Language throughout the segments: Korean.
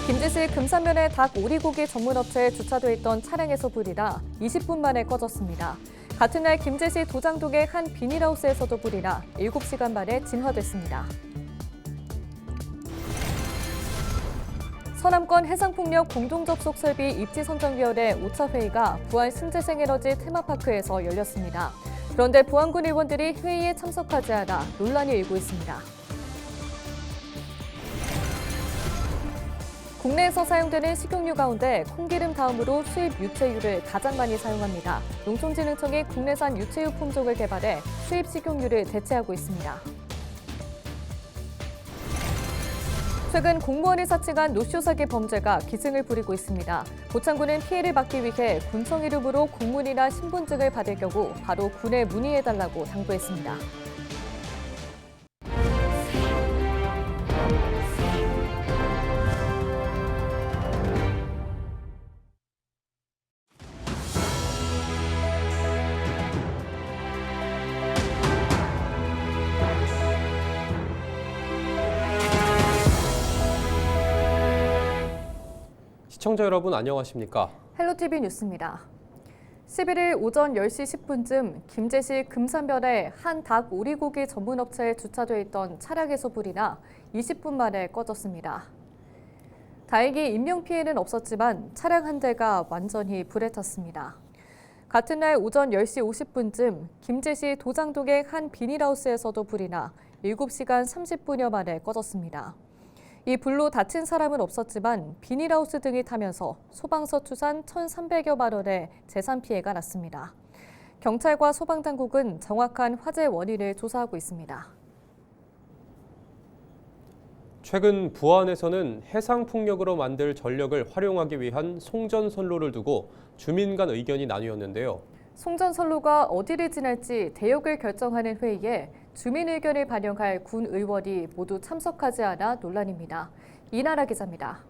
김제시 금산면의 닭 오리고기 전문업체에 주차돼 있던 차량에서 불이 나 20분 만에 꺼졌습니다. 같은 날 김제시 도장동의 한 비닐하우스에서도 불이 나 7시간 만에 진화됐습니다. 서남권 해상풍력 공동접속설비 입지선정위원회 5차 회의가 부안 신재생에너지 테마파크에서 열렸습니다. 그런데 부안군 의원들이 회의에 참석하지 않아 논란이 일고 있습니다. 국내에서 사용되는 식용유 가운데 콩기름 다음으로 수입 유채유를 가장 많이 사용합니다. 농촌진흥청이 국내산 유채유 품종을 개발해 수입 식용유를 대체하고 있습니다. 최근 공무원을 사칭한 노쇼 사기 범죄가 기승을 부리고 있습니다. 고창군은 피해를 막기 위해 군청 이름으로 공문이나 신분증을 받을 경우 바로 군에 문의해달라고 당부했습니다. 시청자 여러분 안녕하십니까? 헬로티비 뉴스입니다. 11일 오전 10시 10분쯤 김제시 금산면의 한 닭 오리고기 전문업체에 주차돼 있던 차량에서 불이 나 20분 만에 꺼졌습니다. 다행히 인명피해는 없었지만 차량 한 대가 완전히 불에 탔습니다. 같은 날 오전 10시 50분쯤 김제시 도장동의 한 비닐하우스에서도 불이 나 7시간 30분여 만에 꺼졌습니다. 이 불로 다친 사람은 없었지만 비닐하우스 등이 타면서 소방서 추산 1,300여만 원의 재산 피해가 났습니다. 경찰과 소방당국은 정확한 화재 원인을 조사하고 있습니다. 최근 부안에서는 해상풍력으로 만들 전력을 활용하기 위한 송전선로를 두고 주민 간 의견이 나뉘었는데요. 송전선로가 어디를 지날지 대역을 결정하는 회의에 주민 의견을 반영할 군 의원이 모두 참석하지 않아 논란입니다. 이나라 기자입니다.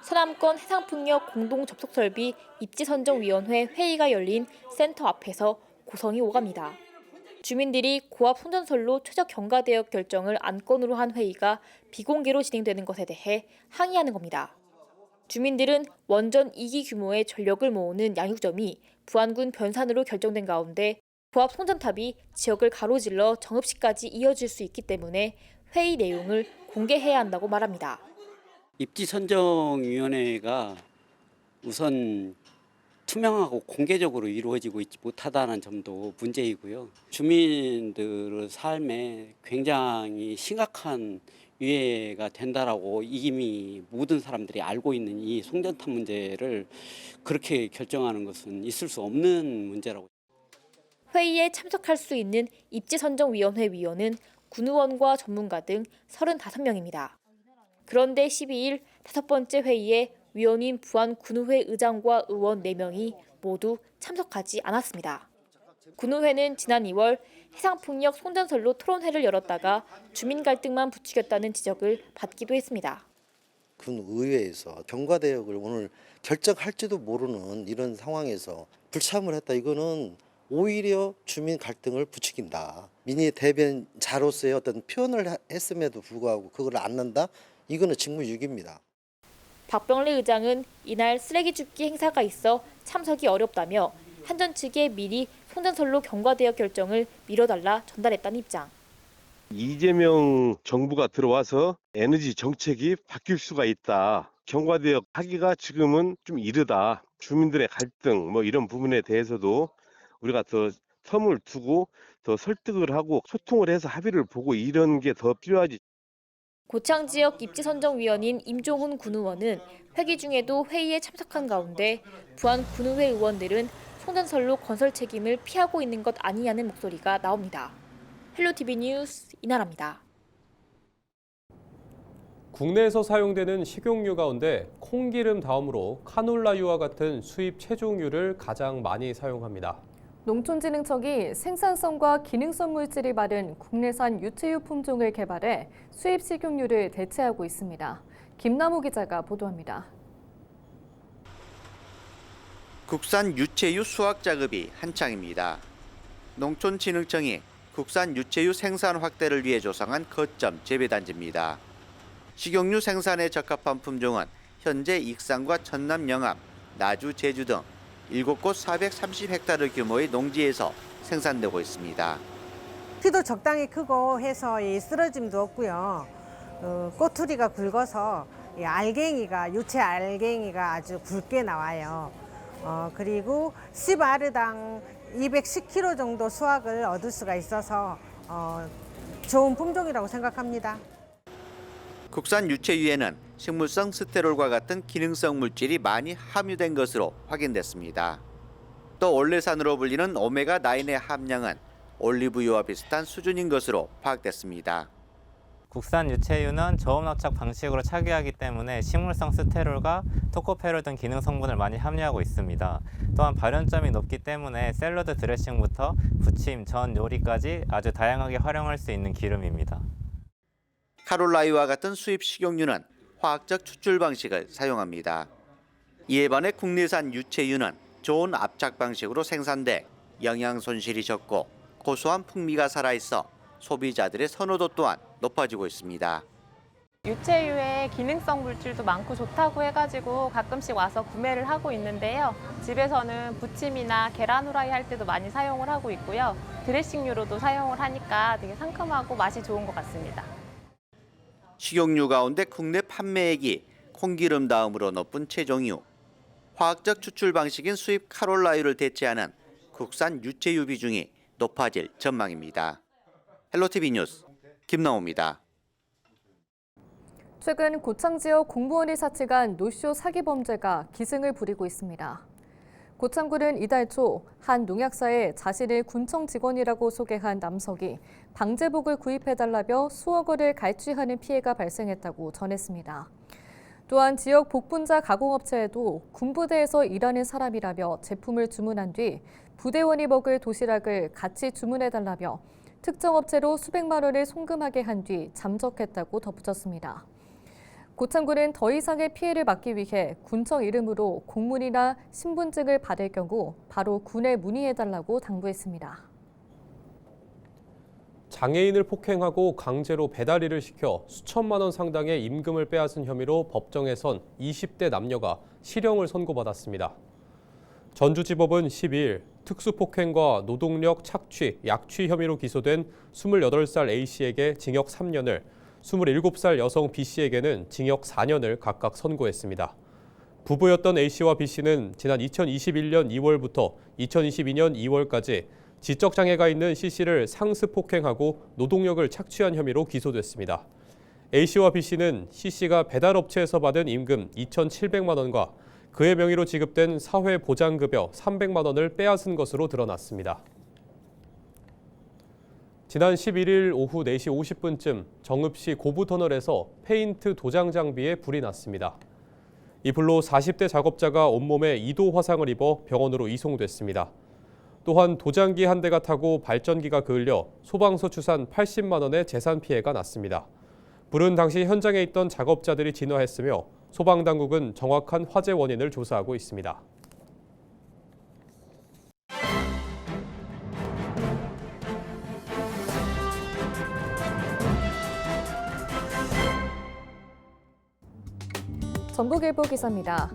서남권 해상풍력 공동접속설비 입지선정위원회 회의가 열린 센터 앞에서 고성이 오갑니다. 주민들이 고압 송전선로 최적 경과대역 결정을 안건으로 한 회의가 비공개로 진행되는 것에 대해 항의하는 겁니다. 주민들은 원전 2기 규모의 전력을 모으는 양육점이 부안군 변산으로 결정된 가운데 고압 송전탑이 지역을 가로질러 정읍시까지 이어질 수 있기 때문에 회의 내용을 공개해야 한다고 말합니다. 입지선정위원회가 우선 투명하고 공개적으로 이루어지고 있지 못하다는 점도 문제이고요. 주민들의 삶에 굉장히 심각한 위해가 된다라고 이미 모든 사람들이 알고 있는 이 송전탑 문제를 그렇게 결정하는 것은 있을 수 없는 문제라고. 회의에 참석할 수 있는 입지선정위원회 위원은 군 의원과 전문가 등 35명입니다. 그런데 12일 5번째 회의에 위원인 부안 군의회 의장과 의원 4명이 모두 참석하지 않았습니다. 군의회는 지난 2월 해상풍력 송전선로 토론회를 열었다가 주민 갈등만 부추겼다는 지적을 받기도 했습니다. 군의회에서 경과대역을 오늘 결정할지도 모르는 이런 상황에서 불참을 했다. 이거는 오히려 주민 갈등을 부추긴다. 민의 대변자로서의 어떤 표현을 했음에도 불구하고 그걸 안 넣는다? 이거는 직무유기입니다. 박병래 의장은 이날 쓰레기 줍기 행사가 있어 참석이 어렵다며 한전 측에 미리 송전선로 경과대역 결정을 미뤄달라 전달했다는 입장. 이재명 정부가 들어와서 에너지 정책이 바뀔 수가 있다. 경과대역 하기가 지금은 좀 이르다. 주민들의 갈등 이런 부분에 대해서도 우리가 더 텀을 두고 더 설득을 하고 소통을 해서 합의를 보고 이런 게 더 필요하지. 고창 지역 입지선정위원인 임종훈 군의원은 회기 중에도 회의에 참석한 가운데 부안 군의회 의원들은 송전선로 건설 책임을 피하고 있는 것 아니냐는 목소리가 나옵니다. 헬로티비 뉴스 이나라입니다. 국내에서 사용되는 식용유 가운데 콩기름 다음으로 카놀라유와 같은 수입 채종유를 가장 많이 사용합니다. 농촌진흥청이 생산성과 기능성 물질이 많은 국내산 유채유 품종을 개발해 수입 식용유를 대체하고 있습니다. 김남우 기자가 보도합니다. 국산 유채유 수확 작업이 한창입니다. 농촌진흥청이 국산 유채유 생산 확대를 위해 조성한 거점 재배단지입니다. 식용유 생산에 적합한 품종은 현재 익산과 전남 영암, 나주, 제주 등 7곳 430헥타르 규모의 농지에서 생산되고 있습니다. 키도 적당히 크고 해서 이 쓰러짐도 없고요. 꼬투리가 굵어서 이 알갱이가 유채 알갱이가 아주 굵게 나와요. 그리고 10아르당 210kg 정도 수확을 얻을 수가 있어서 좋은 품종이라고 생각합니다. 국산 유채유에는 식물성 스테롤과 같은 기능성 물질이 많이 함유된 것으로 확인됐습니다. 또 올레산으로 불리는 오메가9의 함량은 올리브유와 비슷한 수준인 것으로 파악됐습니다. 국산 유채유는 저온압착 방식으로 착유하기 때문에 식물성 스테롤과 토코페롤 등 기능 성분을 많이 함유하고 있습니다. 또한 발연점이 높기 때문에 샐러드 드레싱부터 부침, 전 요리까지 아주 다양하게 활용할 수 있는 기름입니다. 카롤라유와 같은 수입 식용유는 화학적 추출 방식을 사용합니다. 이에 반해 국내산 유채유는 좋은 압착 방식으로 생산돼 영양 손실이 적고 고소한 풍미가 살아있어 소비자들의 선호도 또한 높아지고 있습니다. 유채유에 기능성 물질도 많고 좋다고 해가지고 가끔씩 와서 구매를 하고 있는데요. 집에서는 부침이나 계란 후라이 할 때도 많이 사용을 하고 있고요. 드레싱유로도 사용을 하니까 되게 상큼하고 맛이 좋은 것 같습니다. 식용유 가운데 국내 판매액이 콩기름 다음으로 높은 최종유. 화학적 추출 방식인 수입 카롤라유를 대체하는 국산 유채유 비중이 높아질 전망입니다. 헬로티비 뉴스 김나호입니다. 최근 고창 지역 공무원이 사측한 노쇼 사기 범죄가 기승을 부리고 있습니다. 고창군은 이달 초 한 농약사에 자신을 군청 직원이라고 소개한 남성이 방제복을 구입해달라며 수억 원을 갈취하는 피해가 발생했다고 전했습니다. 또한 지역 복분자 가공업체에도 군부대에서 일하는 사람이라며 제품을 주문한 뒤 부대원이 먹을 도시락을 같이 주문해달라며 특정 업체로 수백만 원을 송금하게 한 뒤 잠적했다고 덧붙였습니다. 고창군은 더 이상의 피해를 막기 위해 군청 이름으로 공문이나 신분증을 받을 경우 바로 군에 문의해달라고 당부했습니다. 장애인을 폭행하고 강제로 배달일을 시켜 수천만 원 상당의 임금을 빼앗은 혐의로 법정에 선 20대 남녀가 실형을 선고받았습니다. 전주지법은 12일 특수폭행과 노동력 착취, 약취 혐의로 기소된 28살 A씨에게 징역 3년을, 27살 여성 B씨에게는 징역 4년을 각각 선고했습니다. 부부였던 A씨와 B씨는 지난 2021년 2월부터 2022년 2월까지 지적장애가 있는 C씨를 상습폭행하고 노동력을 착취한 혐의로 기소됐습니다. A씨와 B씨는 C씨가 배달업체에서 받은 임금 2,700만 원과 그의 명의로 지급된 사회보장급여 300만 원을 빼앗은 것으로 드러났습니다. 지난 11일 오후 4시 50분쯤 정읍시 고부터널에서 페인트 도장 장비에 불이 났습니다. 이 불로 40대 작업자가 온몸에 2도 화상을 입어 병원으로 이송됐습니다. 또한 도장기 한 대가 타고 발전기가 그을려 소방서 추산 80만 원의 재산 피해가 났습니다. 불은 당시 현장에 있던 작업자들이 진화했으며 소방당국은 정확한 화재 원인을 조사하고 있습니다. 전북일보 기사입니다.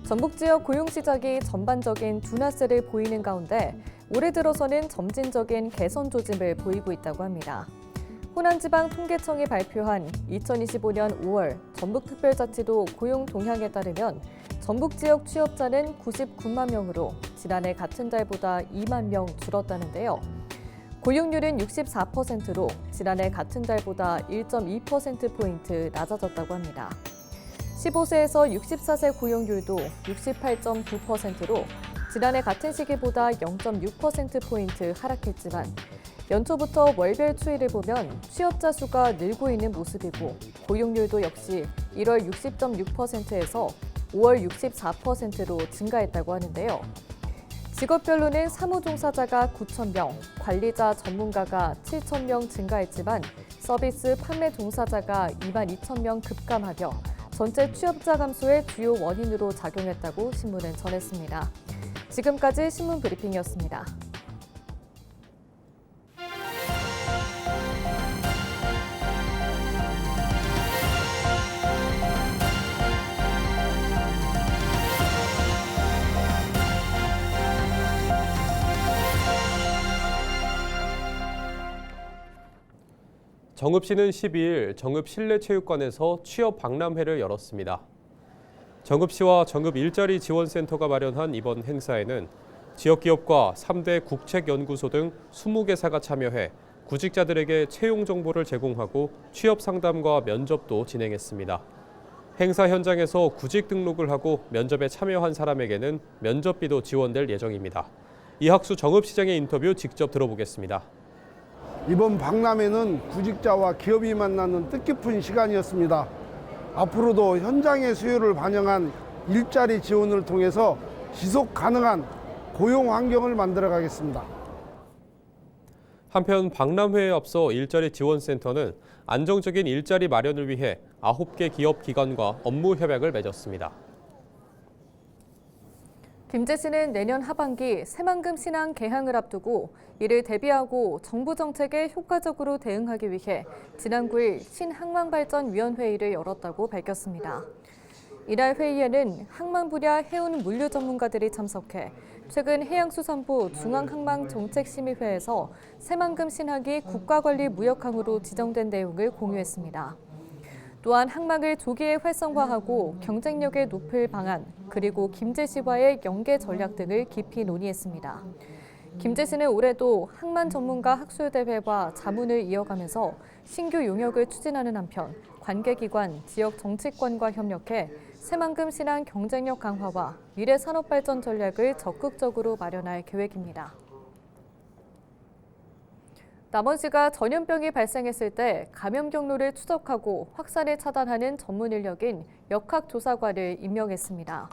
전북 지역 고용 시작이 전반적인 둔화세를 보이는 가운데 올해 들어서는 점진적인 개선 조짐을 보이고 있다고 합니다. 호남지방통계청이 발표한 2025년 5월 전북특별자치도 고용 동향에 따르면 전북 지역 취업자는 99만 명으로 지난해 같은 달보다 2만 명 줄었다는데요. 고용률은 64%로 지난해 같은 달보다 1.2%포인트 낮아졌다고 합니다. 15세에서 64세 고용률도 68.9%로 지난해 같은 시기보다 0.6%포인트 하락했지만 연초부터 월별 추이를 보면 취업자 수가 늘고 있는 모습이고 고용률도 역시 1월 60.6%에서 5월 64%로 증가했다고 하는데요. 직업별로는 사무종사자가 9,000명, 관리자 전문가가 7,000명 증가했지만 서비스 판매 종사자가 22,000명 급감하며 전체 취업자 감소의 주요 원인으로 작용했다고 신문은 전했습니다. 지금까지 신문 브리핑이었습니다. 정읍시는 12일 정읍실내체육관에서 취업 박람회를 열었습니다. 정읍시와 정읍 일자리 지원센터가 마련한 이번 행사에는 지역기업과 3대 국책연구소 등 20개사가 참여해 구직자들에게 채용 정보를 제공하고 취업 상담과 면접도 진행했습니다. 행사 현장에서 구직 등록을 하고 면접에 참여한 사람에게는 면접비도 지원될 예정입니다. 이학수 정읍시장의 인터뷰 직접 들어보겠습니다. 이번 박람회는 구직자와 기업이 만나는 뜻깊은 시간이었습니다. 앞으로도 현장의 수요를 반영한 일자리 지원을 통해서 지속 가능한 고용 환경을 만들어 가겠습니다. 한편 박람회에 앞서 일자리 지원센터는 안정적인 일자리 마련을 위해 9개 기업 기관과 업무 협약을 맺었습니다. 김제시는 내년 하반기 새만금 신항 개항을 앞두고 이를 대비하고 정부 정책에 효과적으로 대응하기 위해 지난 9일 신항만발전위원회의를 열었다고 밝혔습니다. 이날 회의에는 항만 분야 해운 물류 전문가들이 참석해 최근 해양수산부 중앙항만정책심의회에서 새만금 신항이 국가관리 무역항으로 지정된 내용을 공유했습니다. 또한 항만을 조기에 활성화하고 경쟁력을 높일 방안, 그리고 김제시와의 연계 전략 등을 깊이 논의했습니다. 김제시는 올해도 항만 전문가 학술대회와 자문을 이어가면서 신규 용역을 추진하는 한편 관계기관, 지역 정치권과 협력해 새만금 신항 경쟁력 강화와 미래 산업 발전 전략을 적극적으로 마련할 계획입니다. 남원시가 전염병이 발생했을 때 감염 경로를 추적하고 확산을 차단하는 전문 인력인 역학조사관을 임명했습니다.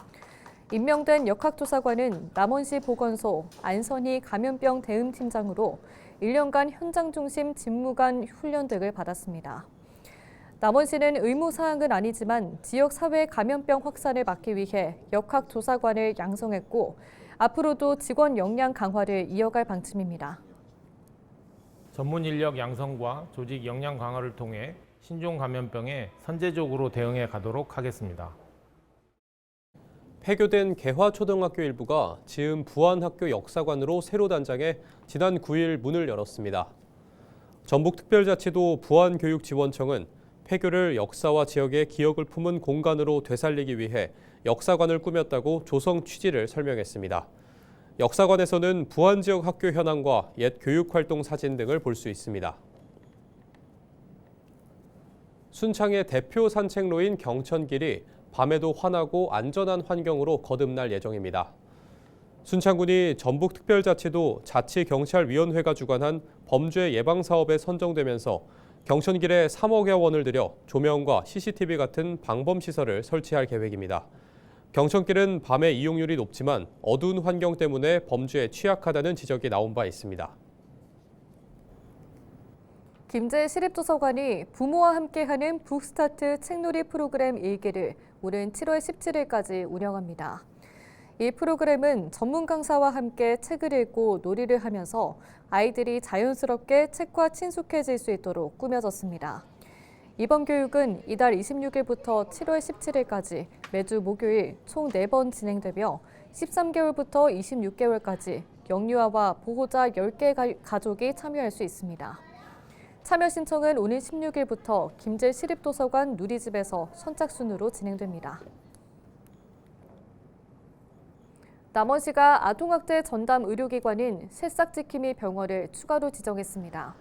임명된 역학조사관은 남원시 보건소 안선희 감염병 대응팀장으로 1년간 현장 중심 직무관 훈련 등을 받았습니다. 남원시는 의무사항은 아니지만 지역사회 감염병 확산을 막기 위해 역학조사관을 양성했고 앞으로도 직원 역량 강화를 이어갈 방침입니다. 전문 인력 양성과 조직 역량 강화를 통해 신종 감염병에 선제적으로 대응해 가도록 하겠습니다. 폐교된 개화초등학교 일부가 즈음 부안학교 역사관으로 새로 단장해 지난 9일 문을 열었습니다. 전북특별자치도 부안교육지원청은 폐교를 역사와 지역의 기억을 품은 공간으로 되살리기 위해 역사관을 꾸몄다고 조성 취지를 설명했습니다. 역사관에서는 부안 지역 학교 현황과 옛 교육활동 사진 등을 볼 수 있습니다. 순창의 대표 산책로인 경천길이 밤에도 환하고 안전한 환경으로 거듭날 예정입니다. 순창군이 전북특별자치도 자치경찰위원회가 주관한 범죄 예방 사업에 선정되면서 경천길에 3억여 원을 들여 조명과 CCTV 같은 방범시설을 설치할 계획입니다. 경천길은 밤의 이용률이 높지만 어두운 환경 때문에 범죄에 취약하다는 지적이 나온 바 있습니다. 김제시립도서관이 부모와 함께하는 북스타트 책놀이 프로그램 1기를 오는 7월 17일까지 운영합니다. 이 프로그램은 전문 강사와 함께 책을 읽고 놀이를 하면서 아이들이 자연스럽게 책과 친숙해질 수 있도록 꾸며졌습니다. 이번 교육은 이달 26일부터 7월 17일까지 매주 목요일 총 4번 진행되며 13개월부터 26개월까지 영유아와 보호자 10개 가족이 참여할 수 있습니다. 참여 신청은 오는 16일부터 김제시립도서관 누리집에서 선착순으로 진행됩니다. 남원시가 아동학대 전담 의료기관인 새싹지킴이 병원을 추가로 지정했습니다.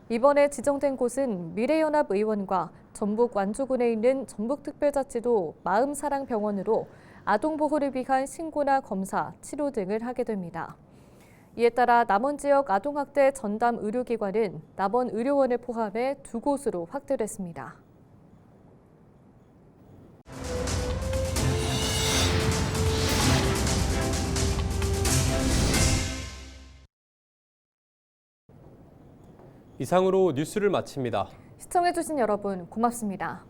이번에 지정된 곳은 미래연합 의원과 전북 완주군에 있는 전북특별자치도 마음사랑병원으로 아동보호를 위한 신고나 검사, 치료 등을 하게 됩니다. 이에 따라 남원 지역 아동학대 전담 의료기관은 남원 의료원을 포함해 2곳으로 확대됐습니다. 이상으로 뉴스를 마칩니다. 시청해주신 여러분 고맙습니다.